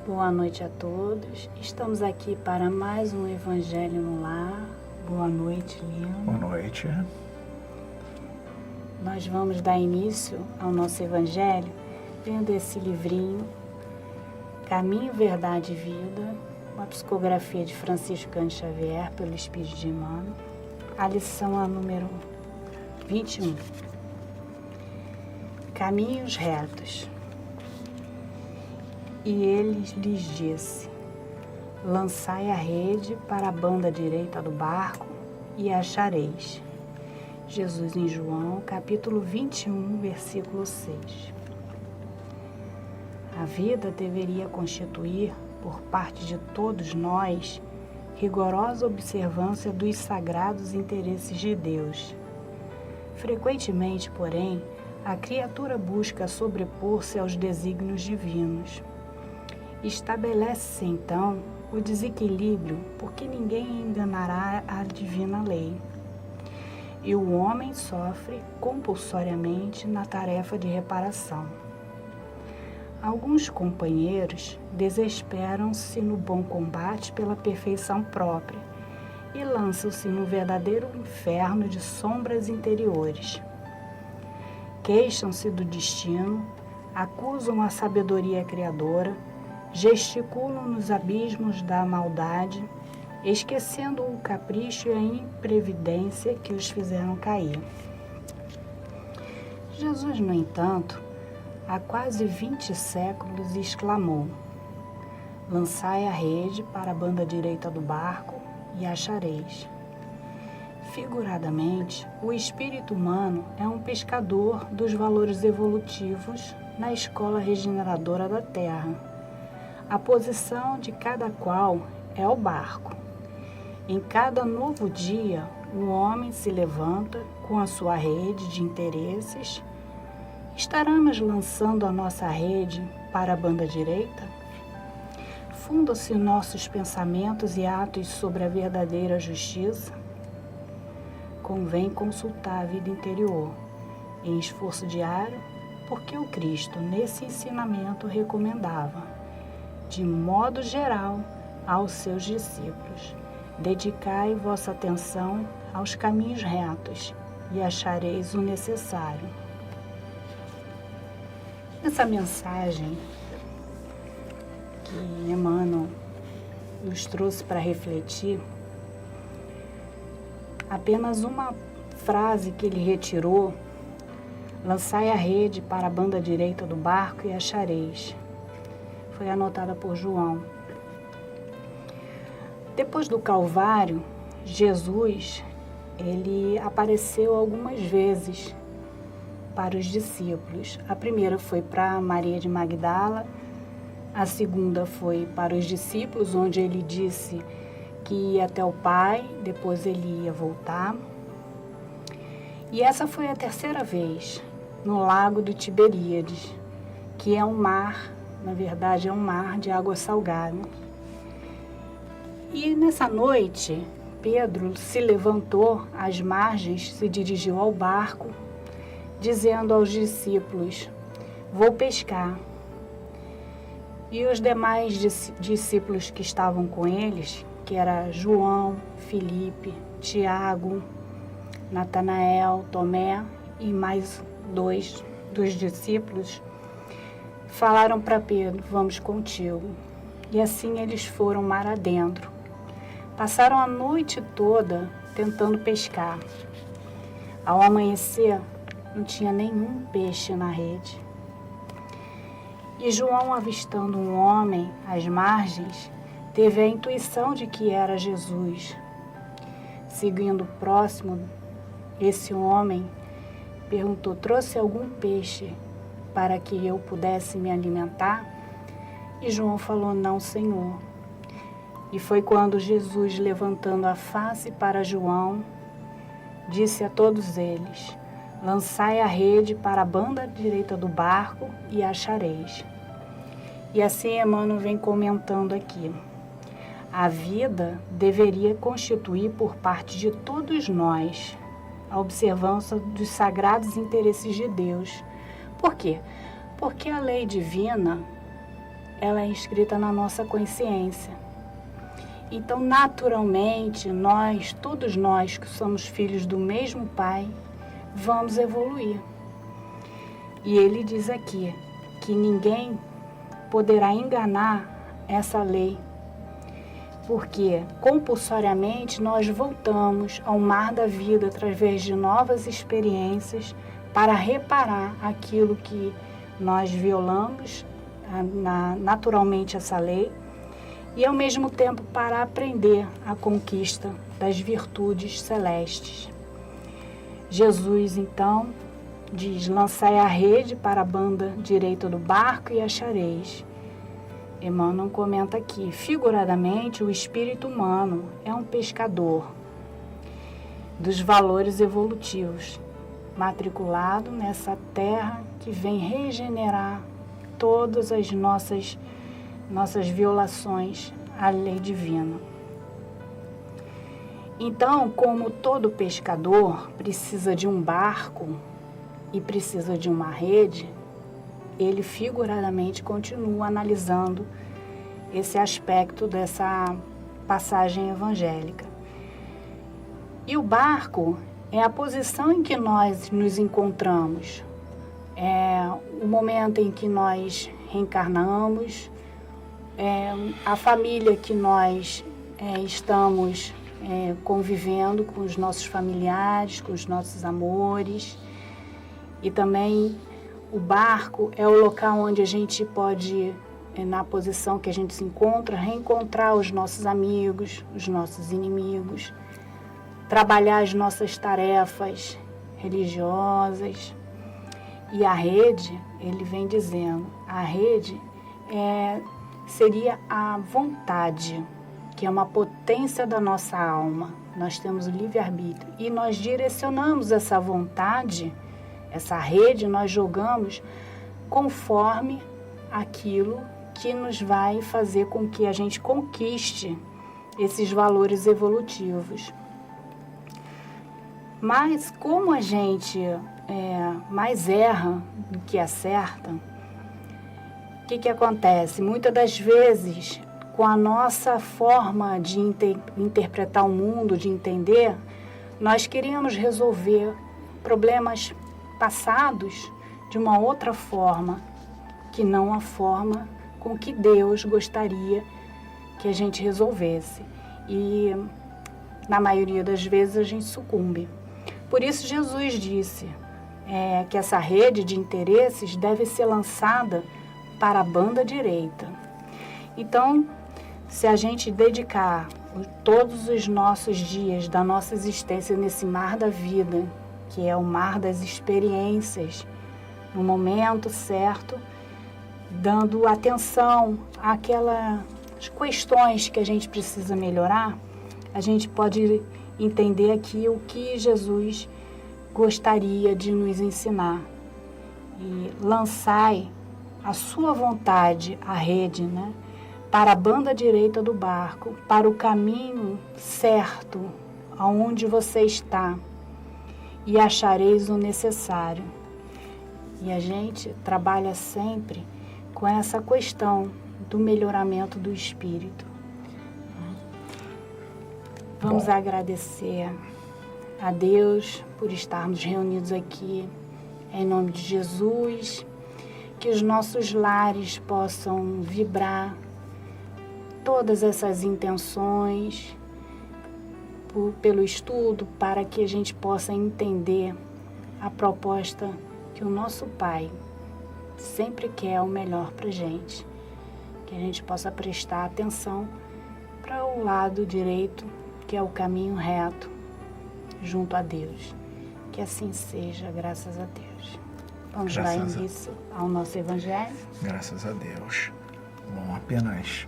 Boa noite a todos. Estamos aqui para mais um Evangelho no Lar. Boa noite, Lino. Boa noite. Nós vamos dar início ao nosso Evangelho vendo esse livrinho, Caminho, Verdade e Vida, uma psicografia de Francisco Cândido Xavier pelo Espírito de Emmanuel. A lição a número 21. Caminhos retos. E ele lhes disse: lançai a rede para a banda direita do barco e achareis. Jesus em João, capítulo 21, versículo 6. A vida deveria constituir, por parte de todos nós, rigorosa observância dos sagrados interesses de Deus. Frequentemente, porém, a criatura busca sobrepor-se aos desígnios divinos. Estabelece-se, então, o desequilíbrio, porque ninguém enganará a divina lei. E o homem sofre compulsoriamente na tarefa de reparação. Alguns companheiros desesperam-se no bom combate pela perfeição própria e lançam-se no verdadeiro inferno de sombras interiores. Queixam-se do destino, acusam a sabedoria criadora, gesticulam nos abismos da maldade, esquecendo o capricho e a imprevidência que os fizeram cair. Jesus, no entanto, há quase 20 séculos exclamou: lançai a rede para a banda direita do barco e achareis. Figuradamente, o espírito humano é um pescador dos valores evolutivos na escola regeneradora da Terra. A posição de cada qual é o barco. Em cada novo dia, o homem se levanta com a sua rede de interesses. Estaremos lançando a nossa rede para a banda direita? Fundam-se nossos pensamentos e atos sobre a verdadeira justiça? Convém consultar a vida interior, em esforço diário, porque o Cristo, nesse ensinamento, recomendava, de modo geral, aos seus discípulos: dedicai vossa atenção aos caminhos retos e achareis o necessário. Essa mensagem que Emmanuel nos trouxe para refletir, apenas uma frase que ele retirou: lançai a rede para a banda direita do barco e achareis, foi anotada por João. Depois do Calvário, Jesus, ele apareceu algumas vezes para os discípulos. A primeira foi para Maria de Magdala, a segunda foi para os discípulos, onde ele disse que ia até o Pai, depois ele ia voltar. E essa foi a terceira vez, no lago de Tiberíades, que é um mar, na verdade é um mar de água salgada. E nessa noite, Pedro se levantou às margens, se dirigiu ao barco, dizendo aos discípulos: vou pescar. E os demais discípulos que estavam com eles, que era João, Filipe, Tiago, Natanael, Tomé e mais dois dos discípulos, falaram para Pedro: vamos contigo. E assim eles foram mar adentro. Passaram a noite toda tentando pescar. Ao amanhecer, não tinha nenhum peixe na rede. E João, avistando um homem às margens, teve a intuição de que era Jesus. Seguindo próximo, esse homem perguntou: trouxe algum peixe para que eu pudesse me alimentar? E João falou: não, Senhor. E foi quando Jesus, levantando a face para João, disse a todos eles: lançai a rede para a banda direita do barco e achareis. E assim Emmanuel vem comentando aqui: a vida deveria constituir, por parte de todos nós, a observância dos sagrados interesses de Deus. Por quê? Porque a lei divina ela é inscrita na nossa consciência. Então, naturalmente, nós, todos nós que somos filhos do mesmo Pai, vamos evoluir. E ele diz aqui que ninguém poderá enganar essa lei, porque compulsoriamente nós voltamos ao mar da vida através de novas experiências para reparar aquilo que nós violamos naturalmente essa lei e ao mesmo tempo para aprender a conquista das virtudes celestes. Jesus então diz: lançai a rede para a banda direita do barco e achareis. Emmanuel comenta aqui: figuradamente, o espírito humano é um pescador dos valores evolutivos, matriculado nessa terra que vem regenerar todas as nossas violações à lei divina. Então, como todo pescador precisa de um barco e precisa de uma rede, ele figuradamente continua analisando esse aspecto dessa passagem evangélica. E o barco é a posição em que nós nos encontramos, é o momento em que nós reencarnamos, é a família que nós estamos convivendo com os nossos familiares, com os nossos amores, e também o barco é o local onde a gente pode, na posição que a gente se encontra, reencontrar os nossos amigos, os nossos inimigos, trabalhar as nossas tarefas religiosas. E a rede, ele vem dizendo, a rede seria a vontade, que é uma potência da nossa alma. Nós temos o livre-arbítrio e nós direcionamos essa vontade, essa rede nós jogamos conforme aquilo que nos vai fazer com que a gente conquiste esses valores evolutivos. Mas como a gente mais erra do que acerta, o que acontece? Muitas das vezes, com a nossa forma de interpretar o mundo, de entender, nós queríamos resolver problemas passados de uma outra forma, que não a forma com que Deus gostaria que a gente resolvesse. E, na maioria das vezes, a gente sucumbe. Por isso, Jesus disse que essa rede de interesses deve ser lançada para a banda direita. Então, se a gente dedicar todos os nossos dias da nossa existência nesse mar da vida, que é o mar das experiências, no momento certo, dando atenção àquelas questões que a gente precisa melhorar, a gente pode entender aqui o que Jesus gostaria de nos ensinar. E lançai a sua vontade, a rede, para a banda direita do barco, para o caminho certo, aonde você está, e achareis o necessário. E a gente trabalha sempre com essa questão do melhoramento do espírito. Vamos agradecer a Deus por estarmos reunidos aqui, em nome de Jesus, que os nossos lares possam vibrar todas essas intenções pelo estudo, para que a gente possa entender a proposta que o nosso Pai sempre quer o melhor para a gente. Que a gente possa prestar atenção para o lado direito, que é o caminho reto, junto a Deus. Que assim seja, graças a Deus. Vamos dar início ao nosso Evangelho. Graças a Deus. Bom, apenas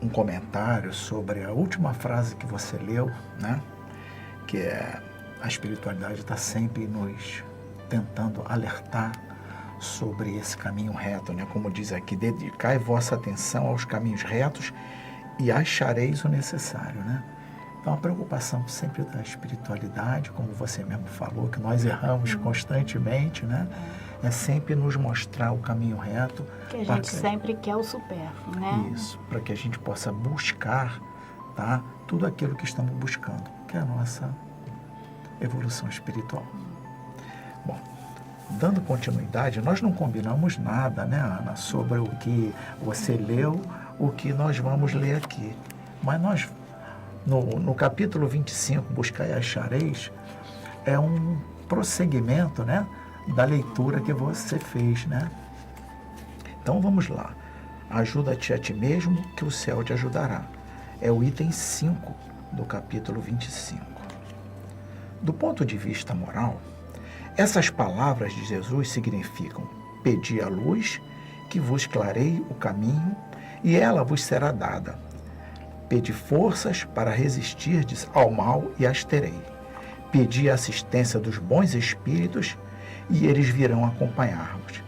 um comentário sobre a última frase que você leu, que é: a espiritualidade está sempre nos tentando alertar sobre esse caminho reto, como diz aqui: dedicai vossa atenção aos caminhos retos e achareis o necessário, Então, a preocupação sempre da espiritualidade, como você mesmo falou, que nós erramos constantemente, é sempre nos mostrar o caminho reto. Que a gente sempre quer o supérfluo, né? Isso, para que a gente possa buscar, tá, tudo aquilo que estamos buscando, que é a nossa evolução espiritual. Bom, dando continuidade, nós não combinamos nada, né, Ana, sobre o que você leu, o que nós vamos ler aqui. Mas nós, no capítulo 25, Buscai e Achareis, é um prosseguimento, né, da leitura que você fez, né? Então vamos lá. Ajuda-te a ti mesmo, que o céu te ajudará. É o item 5 do capítulo 25. Do ponto de vista moral, essas palavras de Jesus significam: pedi a luz, que vos clareie o caminho, e ela vos será dada. Pedi forças para resistirdes ao mal, e as terei. Pedi a assistência dos bons espíritos, e eles virão acompanhar-vos.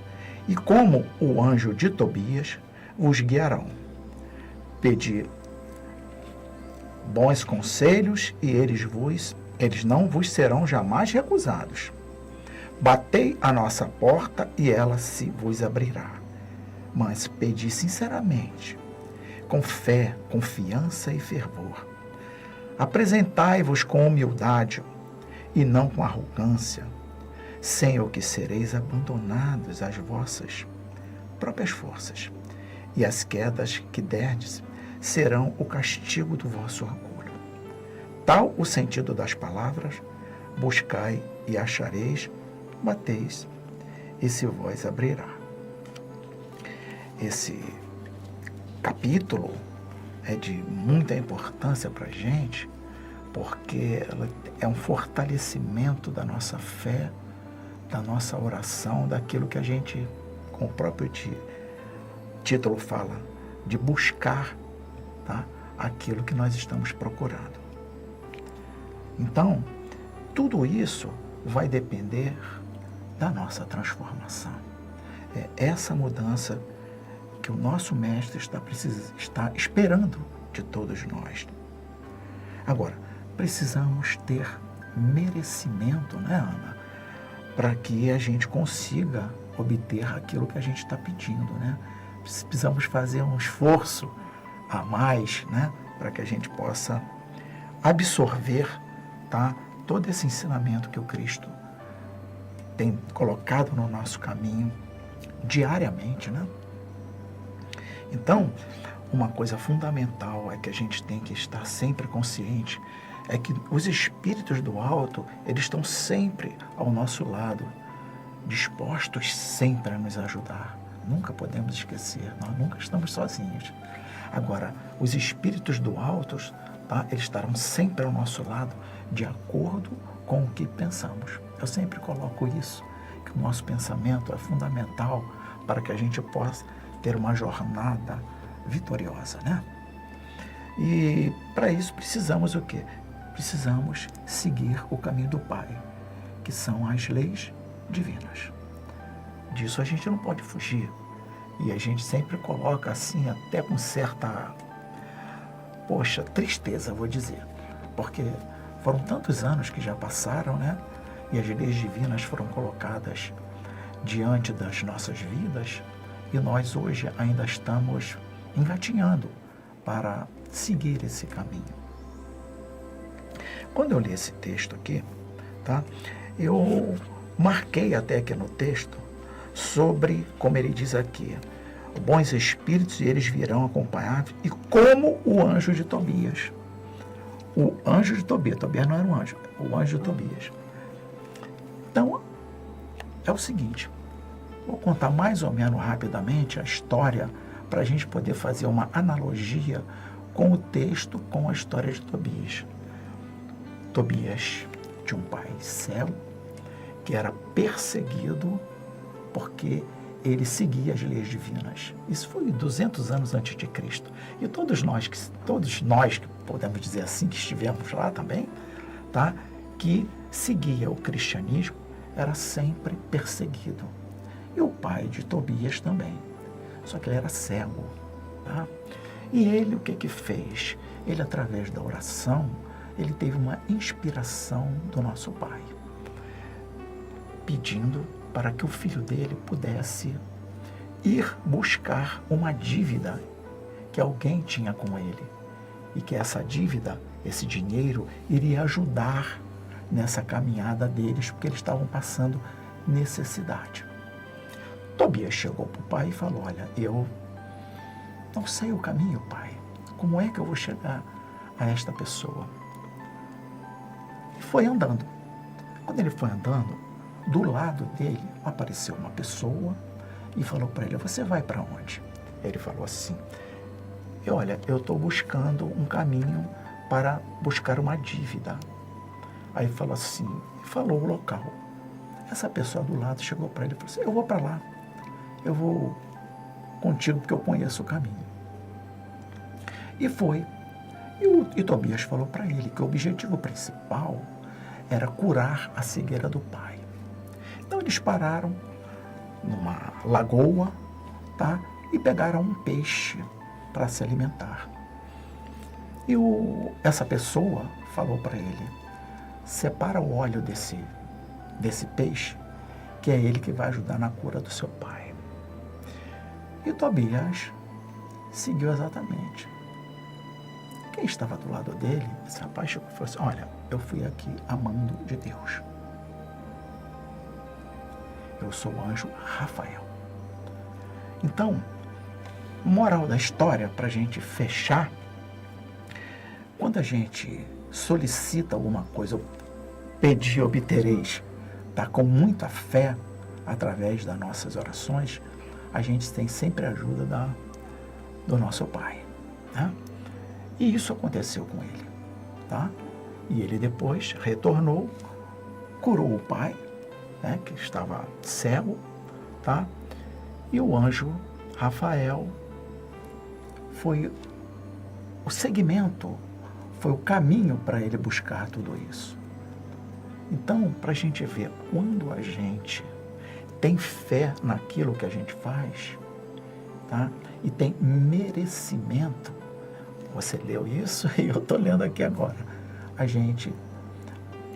E como o anjo de Tobias, vos guiarão. Pedi bons conselhos, e eles não vos serão jamais recusados. Batei à nossa porta, e ela se vos abrirá. Mas pedi sinceramente, com fé, confiança e fervor. Apresentai-vos com humildade, e não com arrogância, sem o que sereis abandonados às vossas próprias forças, e as quedas que derdes serão o castigo do vosso orgulho. Tal o sentido das palavras: buscai e achareis, bateis e se vos abrirá. Esse capítulo é de muita importância para a gente, porque ela é um fortalecimento da nossa fé, da nossa oração, daquilo que a gente, com o próprio título fala, de buscar, tá, aquilo que nós estamos procurando. Então, tudo isso vai depender da nossa transformação. É essa mudança que o nosso Mestre está esperando de todos nós. Agora, precisamos ter merecimento, né, Ana? Para que a gente consiga obter aquilo que a gente está pedindo, né? Precisamos fazer um esforço a mais, né? Para que a gente possa absorver, tá, todo esse ensinamento que o Cristo tem colocado no nosso caminho diariamente, né? Então, uma coisa fundamental é que a gente tem que estar sempre consciente, é que os espíritos do alto, eles estão sempre ao nosso lado, dispostos sempre a nos ajudar. Nunca podemos esquecer, nós nunca estamos sozinhos. Agora, os espíritos do alto, tá, eles estarão sempre ao nosso lado, de acordo com o que pensamos. Eu sempre coloco isso, que o nosso pensamento é fundamental para que a gente possa ter uma jornada vitoriosa, né? E para isso precisamos o quê? Precisamos seguir o caminho do Pai, que são as leis divinas. Disso a gente não pode fugir. E a gente sempre coloca assim, até com certa, tristeza, vou dizer. Porque foram tantos anos que já passaram, né? E as leis divinas foram colocadas diante das nossas vidas, e nós hoje ainda estamos engatinhando para seguir esse caminho. Quando eu li esse texto aqui, tá, eu marquei até aqui no texto sobre, como ele diz aqui, bons espíritos, e eles virão acompanhar, e como o anjo de Tobias. O anjo de Tobias. Tobias não era um anjo, o anjo de Tobias. Então, é o seguinte, vou contar mais ou menos rapidamente a história para a gente poder fazer uma analogia com o texto, com a história de Tobias. Tobias tinha um pai cego que era perseguido porque ele seguia as leis divinas. Isso foi 200 anos antes de Cristo. E todos nós que podemos dizer assim, que estivemos lá também, tá, que seguia o cristianismo, era sempre perseguido. E o pai de Tobias também. Só que ele era cego, tá? E ele, o que fez? Ele, através da oração, ele teve uma inspiração do nosso Pai, pedindo para que o filho dele pudesse ir buscar uma dívida que alguém tinha com ele. E que essa dívida, esse dinheiro, iria ajudar nessa caminhada deles, porque eles estavam passando necessidade. Tobias chegou para o pai e falou: olha, eu não sei o caminho, pai. Como é que eu vou chegar a esta pessoa? E foi andando. Quando ele foi andando, do lado dele apareceu uma pessoa e falou para ele: você vai para onde? Ele falou assim: olha, eu estou buscando um caminho para buscar uma dívida. Aí falou assim, falou o local. Essa pessoa do lado chegou para ele e falou assim: eu vou para lá, eu vou contigo porque eu conheço o caminho. E foi. E Tobias falou para ele que o objetivo principal era curar a cegueira do pai. Então eles pararam numa lagoa, tá? E pegaram um peixe para se alimentar. E essa pessoa falou para ele: separa o óleo desse peixe, que é ele que vai ajudar na cura do seu pai. E Tobias seguiu exatamente. Quem estava do lado dele, esse rapaz chegou e falou assim: olha, eu fui aqui amando de Deus. Eu sou o anjo Rafael. Então, moral da história, para a gente fechar, quando a gente solicita alguma coisa, pedir, obtereis, tá, com muita fé, através das nossas orações, a gente tem sempre a ajuda do nosso Pai, né? E isso aconteceu com ele, tá? E ele depois retornou, curou o pai, né, que estava cego, tá? E o anjo Rafael foi o segmento, foi o caminho para ele buscar tudo isso. Então, para a gente ver, quando a gente tem fé naquilo que a gente faz, tá? E tem merecimento, você leu isso e eu estou lendo aqui agora, a gente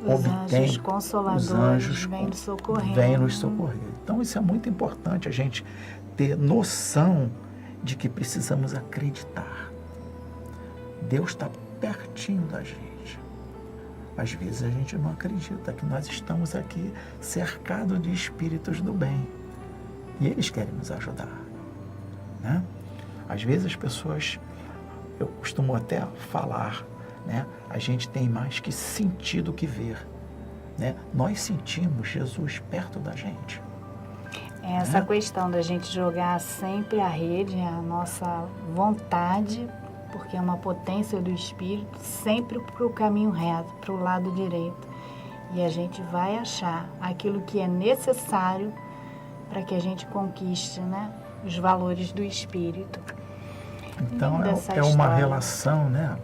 obtém, anjos consoladores, os anjos vêm nos socorrer. Então isso é muito importante, a gente ter noção de que precisamos acreditar. Deus está pertinho da gente. Às vezes a gente não acredita que nós estamos aqui cercados de espíritos do bem. E eles querem nos ajudar, né? Às vezes as pessoas, eu costumo até falar, né? A gente tem mais que sentir do que ver, né? Nós sentimos Jesus perto da gente. Essa questão da gente jogar sempre a rede, a nossa vontade, porque é uma potência do Espírito, sempre para o caminho reto, para o lado direito. E a gente vai achar aquilo que é necessário para que a gente conquiste, né, os valores do Espírito. Então é uma relação, né?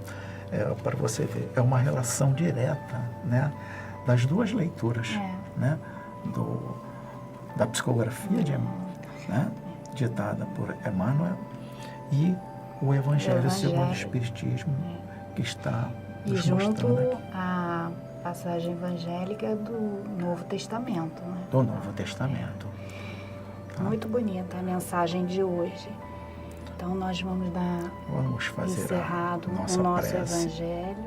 Para você ver, é uma relação direta, né, das duas leituras, né, da psicografia né, ditada por Emmanuel e o Evangelho segundo o Espiritismo, que está nos mostrando aqui. E junto à passagem evangélica do Novo Testamento, né? Do Novo Testamento. Tá? Muito bonita a mensagem de hoje. Então nós vamos fazer encerrado o nosso Evangelho.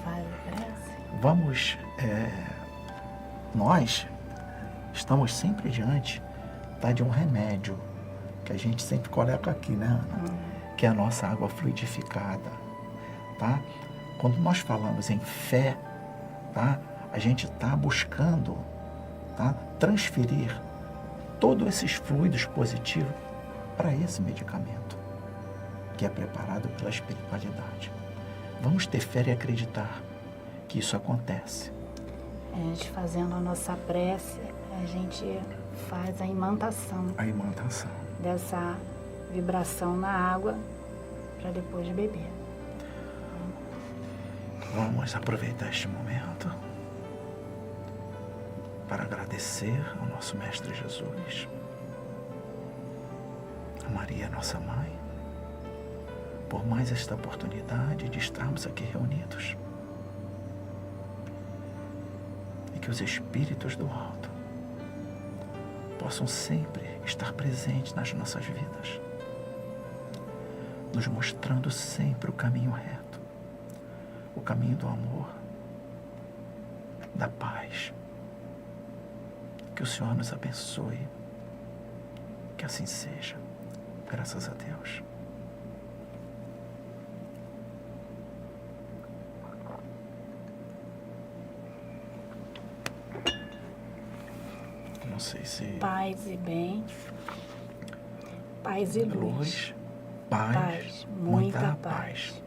Faz a prece. Vamos, nós estamos sempre diante, tá, de um remédio que a gente sempre coloca aqui, né, Ana? Que é a nossa água fluidificada, tá? Quando nós falamos em fé, tá, a gente está buscando, tá, transferir todos esses fluidos positivos para esse medicamento que é preparado pela espiritualidade. Vamos ter fé e acreditar que isso acontece. A gente fazendo a nossa prece, a gente faz a imantação. A imantação. Dessa vibração na água para depois beber. Vamos aproveitar este momento para agradecer ao nosso Mestre Jesus, a Maria, nossa Mãe, por mais esta oportunidade de estarmos aqui reunidos. E que os Espíritos do Alto possam sempre estar presentes nas nossas vidas, nos mostrando sempre o caminho reto, o caminho do amor, da paz. Que o Senhor nos abençoe, que assim seja, graças a Deus. Não sei se... Paz e bem, paz e luz, paz, muita paz. paz.